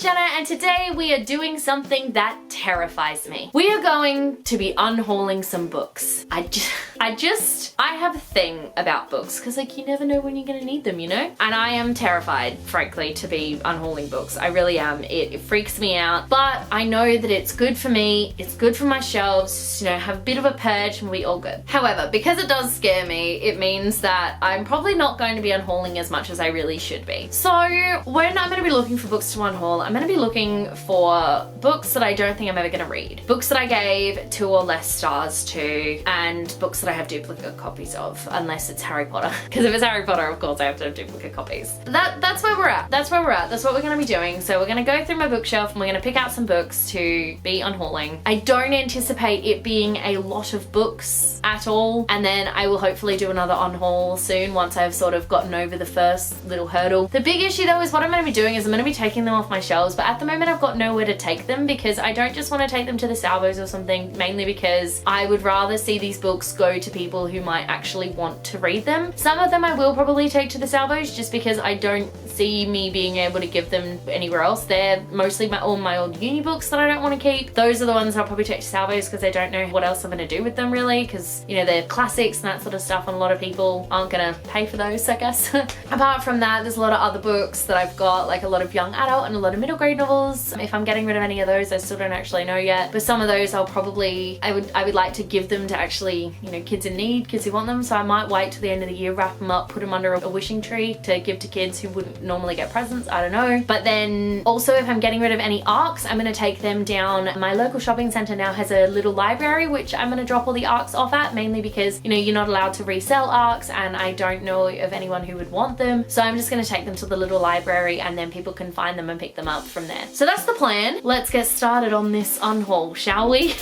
name's Jenna and today we are doing something that terrifies me. We are going to be unhauling some books. I have a thing about books because like you never know when you're gonna need them, you know? And I am terrified, frankly, to be unhauling books. I really am. It freaks me out, but I know that it's good for me. It's good for my shelves, you know, have a bit of a purge and we all good. However, because it does scare me, it means that I'm probably not going to be unhauling as much as I really should be. So when I'm gonna be looking for books to unhaul, I'm gonna be looking for books that I don't think I'm ever gonna read. Books that I gave 2 or less stars to, and books that I have duplicate copies of, unless it's Harry Potter. Because if it's Harry Potter, of course I have to have duplicate copies. That's where we're at. That's where we're at. That's what we're gonna be doing. So we're gonna go through my bookshelf and we're gonna pick out some books to be unhauling. I don't anticipate it being a lot of books at all. And then I will hopefully do another unhaul soon once I've sort of gotten over the first little hurdle. The big issue though is what I'm gonna be doing is I'm gonna be taking them off my shelves, but at the moment I've got nowhere to take them because I don't just want to take them to the salvos or something, mainly because I would rather see these books go to people who might actually want to read them. Some of them I will probably take to the salvos just because I don't see me being able to give them anywhere else. They're mostly all my old uni books that I don't want to keep. Those are the ones I'll probably take to salvos because I don't know what else I'm going to do with them really, because you know they're classics and that sort of stuff and a lot of people aren't going to pay for those, I guess. Apart from that, there's a lot of other books that I've got, like a lot of young adult and a lot of middle grade novels. If I'm getting rid of any of those, I still don't actually know yet, but some of those I'll probably, I would like to give them to actually, you know, kids in need, kids who want them, so I might wait till the end of the year, wrap them up, put them under a wishing tree to give to kids who wouldn't normally get presents, I don't know. But then also if I'm getting rid of any ARCs, I'm going to take them down. My local shopping centre now has a little library which I'm going to drop all the ARCs off at, mainly because, you know, you're not allowed to resell ARCs and I don't know of anyone who would want them, so I'm just going to take them to the little library and then people can find them and pick them up from there. So that's the plan. Let's get started on this unhaul, shall we?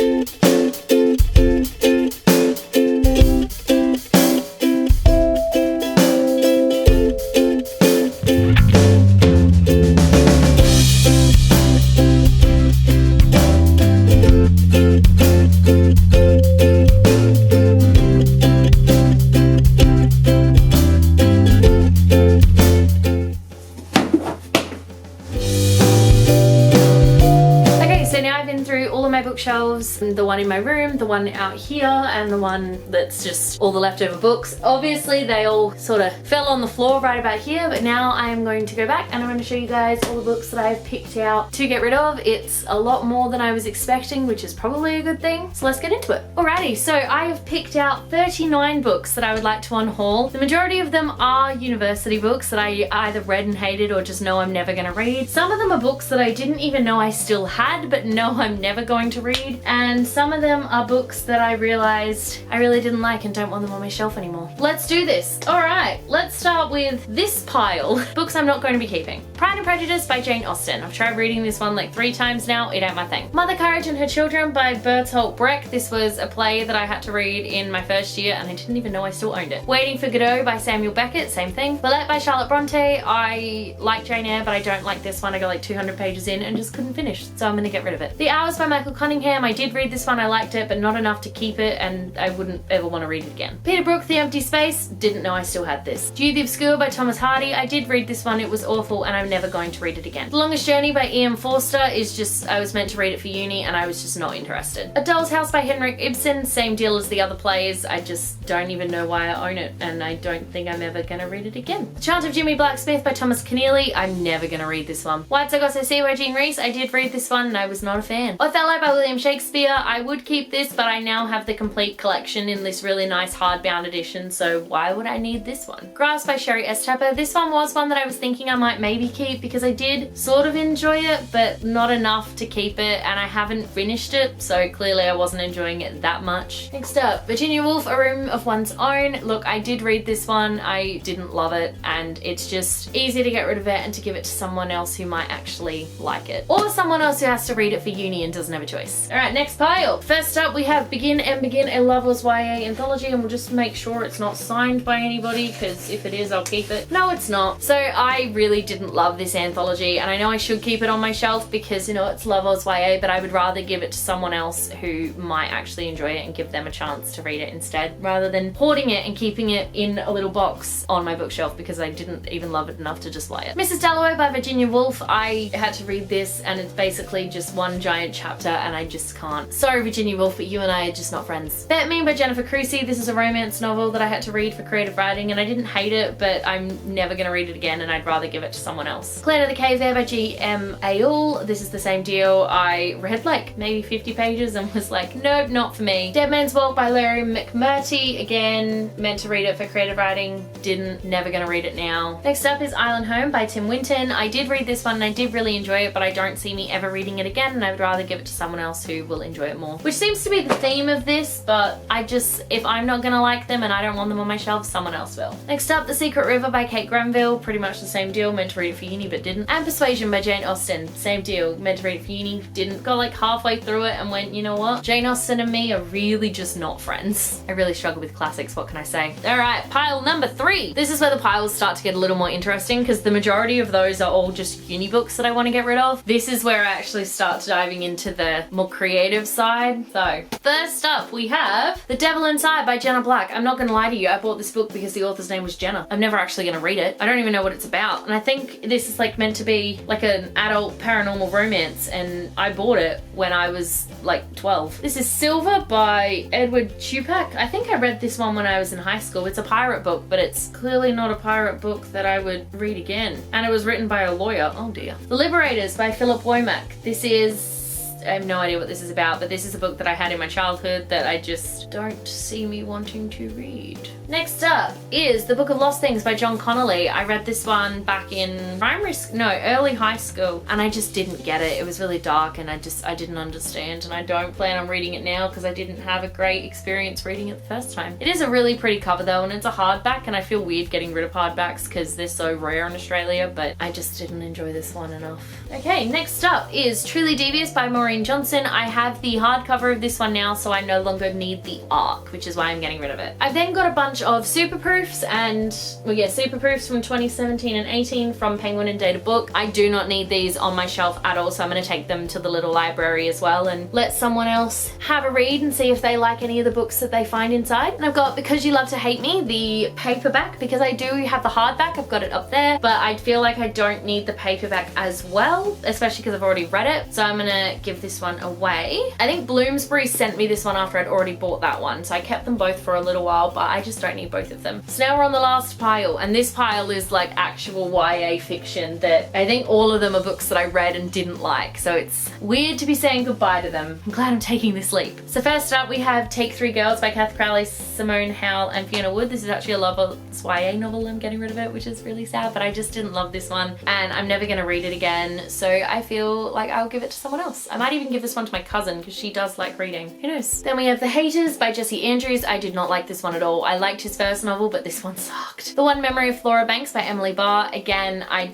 Bookshelves, the one in my room, the one out here, and the one that's just all the leftover books. Obviously they all sort of fell on the floor right about here, but now I am going to go back and I'm going to show you guys all the books that I've picked out to get rid of. It's a lot more than I was expecting, which is probably a good thing, so let's get into it. Alrighty, so I have picked out 39 books that I would like to unhaul. The majority of them are university books that I either read and hated or just know I'm never going to read. Some of them are books that I didn't even know I still had but know I'm never going to read, and some of them are books that I realized I really didn't like and don't want them on my shelf anymore. Let's do this. Alright, let's start with this pile. Books I'm not going to be keeping. Pride and Prejudice by Jane Austen. I've tried reading this one like 3 times now, it ain't my thing. Mother Courage and Her Children by Bertolt Brecht. This was a play that I had to read in my first year and I didn't even know I still owned it. Waiting for Godot by Samuel Beckett, same thing. Villette by Charlotte Bronte. I like Jane Eyre, but I don't like this one. I got like 200 pages in and just couldn't finish, so I'm gonna get rid of it. The Hours by Michael Cunningham. I did read this one, I liked it, but not enough to keep it, and I wouldn't ever want to read it again. Peter Brook, The Empty Space. Didn't know I still had this. Dude the Obscure by Thomas Hardy. I did read this one, it was awful, and I'm never going to read it again. The Longest Journey by Ian Forster is just, I was meant to read it for uni, and I was just not interested. A Doll's House by Henrik Ibsen. Same deal as the other plays. I just don't even know why I own it, and I don't think I'm ever gonna read it again. The Chant of Jimmy Blacksmith by Thomas Keneally. I'm never gonna read this one. White Sargasso Sea by Jean Rhys. I did read this one, and I was not a fan. Othello by William Shakespeare. I would keep this, but I now have the complete collection in this really nice hardbound edition, so why would I need this one? Grass by Sherry S. Tapper. This one was one that I was thinking I might maybe keep because I did sort of enjoy it, but not enough to keep it, and I haven't finished it, so clearly I wasn't enjoying it that much. Next up, Virginia Woolf, A Room of One's Own. Look, I did read this one. I didn't love it, and it's just easy to get rid of it and to give it to someone else who might actually like it. Or someone else who has to read it for uni uni and doesn't have a choice. All right, next pile. First up, we have Begin, a Loveless YA anthology, and we'll just make sure it's not signed by anybody, because if it is, I'll keep it. No, it's not. So I really didn't love this anthology, and I know I should keep it on my shelf because, you know, it's Loveless YA, but I would rather give it to someone else who might actually enjoy it and give them a chance to read it instead, rather than hoarding it and keeping it in a little box on my bookshelf because I didn't even love it enough to just buy it. Mrs. Dalloway by Virginia Woolf. I had to read this and it's basically just one giant chapter and I just can't. Sorry Virginia Woolf, but you and I are just not friends. Bet Me by Jennifer Crusie. This is a romance novel that I had to read for creative writing and I didn't hate it, but I'm never gonna read it again and I'd rather give it to someone else. Clan of the Cave Bear by G.M. Ayul. This is the same deal. I read like maybe 50 pages and was like, nope, not for me. Dead Man's Walk by Larry McMurtry. Again, meant to read it for creative writing. Didn't, never gonna read it now. Next up is Island Home by Tim Winton. I did read this one and I did really enjoy it, but I don't see me ever reading it again and I would rather give it to someone else who will enjoy it more. Which seems to be the theme of this, but I just, if I'm not gonna like them and I don't want them on my shelf, someone else will. Next up, The Secret River by Kate Granville. Pretty much the same deal, meant to read it for uni but didn't. And Persuasion by Jane Austen. Same deal, meant to read it for uni, didn't. Got like halfway through it and went, you know what? Jane Austen and me are really just not friends. I really struggle with classics, what can I say? Alright, pile number 3. This is where the piles start to get a little more interesting because the majority of those are all just uni books that I want to get rid of. This is where I actually start diving into the more creative side. So, first up we have The Devil Inside by Jenna Black. I'm not gonna lie to you, I bought this book because the author's name was Jenna. I'm never actually gonna read it. I don't even know what it's about. And I think this is like meant to be like an adult paranormal romance and I bought it when I was like 12. This is Silver by Edward Chupak. I think I read this one when I was in high school. It's a pirate book, but it's clearly not a pirate book that I would read again. And it was written by a lawyer. Oh dear. The Liberators by Philip Womack. This is, I have no idea what this is about, but this is a book that I had in my childhood that I just don't see me wanting to read. Next up is The Book of Lost Things by John Connolly. I read this one back in early high school, and I just didn't get it. It was really dark and I didn't understand, and I don't plan on reading it now because I didn't have a great experience reading it the first time. It is a really pretty cover though, and it's a hardback, and I feel weird getting rid of hardbacks because they're so rare in Australia, but I just didn't enjoy this one enough. Okay, next up is Truly Devious by Maureen Johnson. I have the hardcover of this one now, so I no longer need the ARC, which is why I'm getting rid of it. I've then got a bunch of superproofs and, well yeah, superproofs from 2017 and 18 from Penguin and Data Book. I do not need these on my shelf at all, so I'm going to take them to the little library as well and let someone else have a read and see if they like any of the books that they find inside. And I've got Because You Love to Hate Me, the paperback, because I do have the hardback, I've got it up there, but I feel like I don't need the paperback as well, especially because I've already read it, so I'm gonna give this one away. I think Bloomsbury sent me this one after I'd already bought that one, so I kept them both for a little while, but I just don't need both of them. So now we're on the last pile, and this pile is like actual YA fiction that I think all of them are books that I read and didn't like, so it's weird to be saying goodbye to them. I'm glad I'm taking this leap. So first up we have Take 3 Girls by Kath Crowley, Simone Howell and Fiona Wood. This is actually a Loveless YA novel. I'm getting rid of it, which is really sad, but I just didn't love this one and I'm never gonna read it again, so I feel like I'll give it to someone else. I might even give this one to my cousin because she does like reading. Who knows? Then we have The Haters by Jesse Andrews. I did not like this one at all. I liked his first novel, but this one sucked. The One Memory of Flora Banks by Emily Barr. Again, I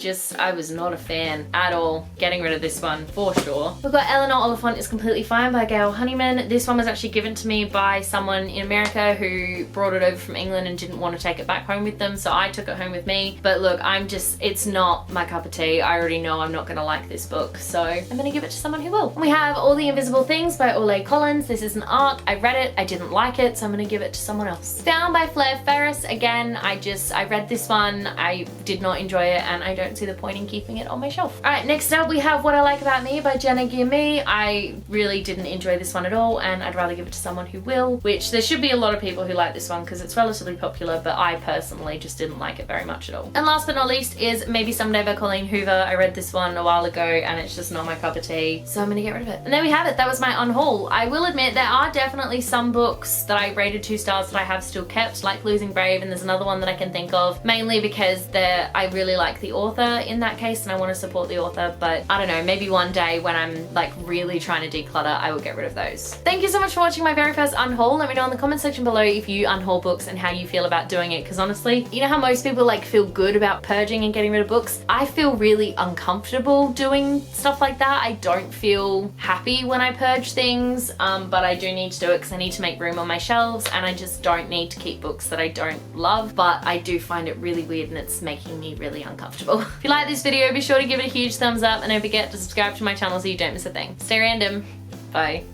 was not a fan at all. Getting rid of this one for sure. We've got Eleanor Oliphant is Completely Fine by Gail Honeyman. This one was actually given to me by someone in America who brought it over from England and didn't want to take it back home with them, so I took it home with me. But look, it's not my cup of tea. I already know I'm not gonna like this book, so I'm gonna give it to someone who will. And we have All the Invisible Things by Ole Collins. This is an ARC. I read it, I didn't like it, so I'm gonna give it to someone else. Found by Flair Ferris. Again, I read this one, I did not enjoy it, and I don't see the point in keeping it on my shelf. Alright, next up we have What I Like About Me by Jenna Gimme. I really didn't enjoy this one at all, and I'd rather give it to someone who will, which there should be a lot of people who like this one because it's relatively popular, but I personally just didn't like it very much at all. And last but not least is Maybe Someday by Colleen Hoover. I read this one a while ago and it's just not my cup of tea, so I'm gonna get rid of it. And there we have it. That was my unhaul. I will admit there are definitely some books that I rated 2 stars that I have still kept, like Losing Brave, and there's another one that I can think of, mainly because I really like the author in that case and I want to support the author, but I don't know, maybe one day when I'm like really trying to declutter, I will get rid of those. Thank you so much for watching my very first unhaul. Let me know in the comment section below if you unhaul books and how you feel about doing it, because honestly, you know how most people like feel good about purging and getting rid of books? I feel really uncomfortable doing stuff like that. I don't feel feel happy when I purge things, but I do need to do it because I need to make room on my shelves, and I just don't need to keep books that I don't love, but I do find it really weird and it's making me really uncomfortable. If you like this video, be sure to give it a huge thumbs up, and don't forget to subscribe to my channel so you don't miss a thing. Stay random. Bye.